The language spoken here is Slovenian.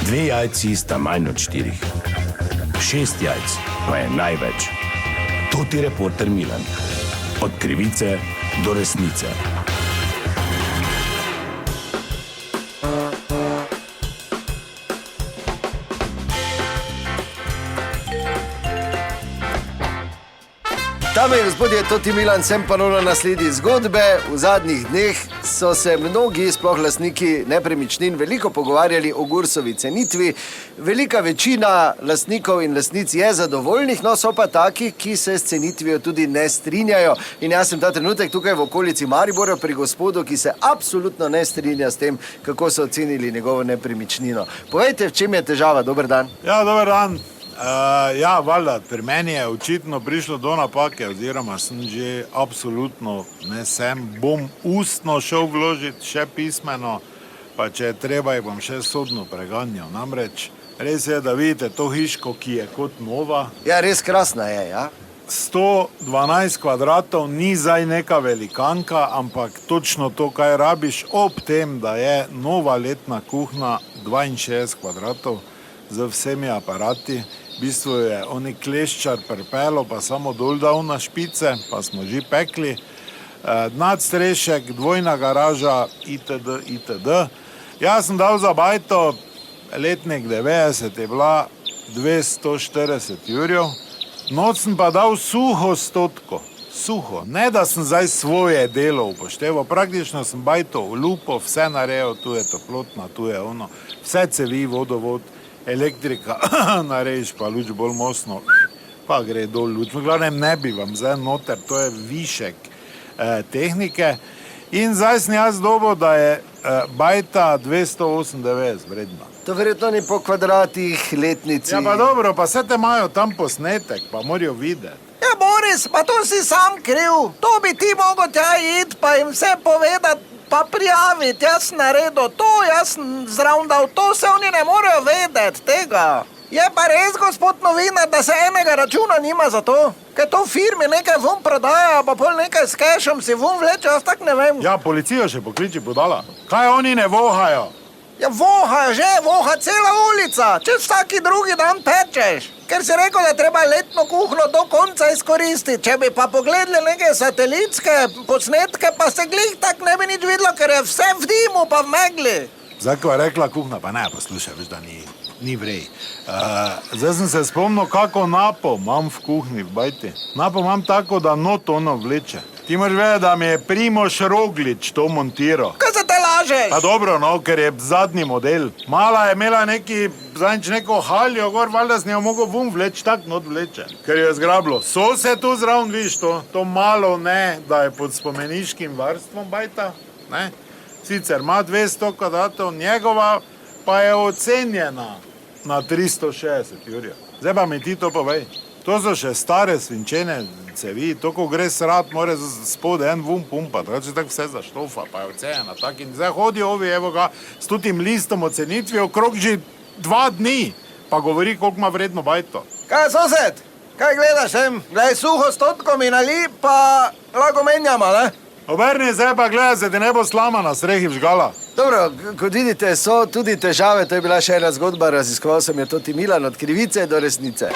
2 jajci sta manj od 4. 6 jajc pa je največ. To ti reporter Milan. Od krivice do resnice. Dame in gospodje, to ti Milan, sem ponovno na sledi zgodbe. V zadnjih dneh so se mnogi, sploh lastniki nepremičnin, veliko pogovarjali o Gursovi cenitvi. Velika večina lastnikov in lastnic je zadovoljnih, no so pa taki, ki se s cenitvijo tudi ne strinjajo. In jaz sem ta trenutek tukaj v okolici Maribora pri gospodu, ki se absolutno ne strinja s tem, kako so ocenili njegovo nepremičnino. Povejte, v čem je težava? Dober dan. Ja, dober dan. Ja, valjda, pri meni je očitno prišlo do napake, oziroma sem že absolutno, bom ustno šel vložiti, še pismeno, pa če je treba, jih bom še sodno preganjal. Namreč, res je, da vidite to hiško, ki je kot nova. Ja, res krasna je, ja. 112 kvadratov ni zdaj neka velikanka, ampak točno to, kaj rabiš, ob tem, da je nova letna kuhna 62 kvadratov z vsemi aparati. V bistvu je oni kleščar pripelo, pa samo dol dal na špice, pa smo že pekli. Nadstrešek, dvojna garaža, itd., itd. Jaz sem dal za bajto, letnik 90 je bila 240 jurjev. Noč sem pa dal suho 100. Suho. Ne, da sem zdaj svoje delo upošteval. Praktično sem bajto olupo, vse naredil, tu je toplotna, tu je ono, vse cevi, vodovod, elektrika, narediš pa luč bolj mocno, pa gre dol luč. V glavnem ne bi vam zdaj noter, to je višek tehnike. In zdaj sem jaz dobil, da je bajta 298 vredna. To verjetno ni po kvadratih, letnici. Ja, pa dobro, pa vse te imajo tam posnetek, pa morajo videti. Ja, Boris, pa to si sam kriv. To bi ti mogel tja iti, pa jim vse povedati, pa prijaviti. Jaz sem naredil to, jaz sem zraven dal to, se oni ne morejo vedeti tega. Je pa res, gospod novinar, da se enega računa nima za to? Ker to v firmi nekaj vun prodaja, pa pol nekaj s kešom si vun vleče, jaz tak ne vem. Ja, policijo še pokliči budala. Kaj oni ne vohajo? Ja, voha že, voha cela ulica, če vsaki drugi dan pečeš. Ker si rekel, da treba letno kuhno do konca izkoristiti. Če bi pa pogledali neke satelitske posnetke, pa se glih tak ne bi nič videlo, ker je vse v dimu pa v megli. Zdaj, ko je rekla kuhna, pa ne, poslušaj, veš, da ni vrej. Zdaj sem se spomnil, kako napo imam v kuhni v bajti. Napo imam tako, da not ono vleče. Ti moraš vedeti, da mi je Primož Roglič to montiral. Kaj se te lažeš? Pa dobro, no, ker je zadnji model. Mala je imela zadnjič neko haljo gor, valjda z njo mogel vun vleč, tak not vleče. Ker jo je zgrablo. So se tu zraven, viš to malo ne, da je pod spomeniškim varstvom bajta, ne. Sicer ima 200 kvadratov, njegova pa je ocenjena na 360 jurjev. Zdaj pa mi ti to povej. To so še stare svinčene cevi, to, ko gre srat, mora spod en vun pumpat, če tako vse zaštofa, pa je ocenjena tak. In zdaj hodi ovi, evo ga, s tutim listom ocenitvi okrog že 2 dni, pa govori, koliko ima vredno bajto. Kaj, sosed? Kaj gledaš tem? Glej, suho 100 mi nali, pa lahko menjamo, ne? Obrni zdaj pa gledaj, se ti ne bo slama na strehi vžgala. Dobro, kot vidite, so tudi težave, to je bila še ena zgodba, raziskoval sem jo to ti Milan, od krivice do resnice.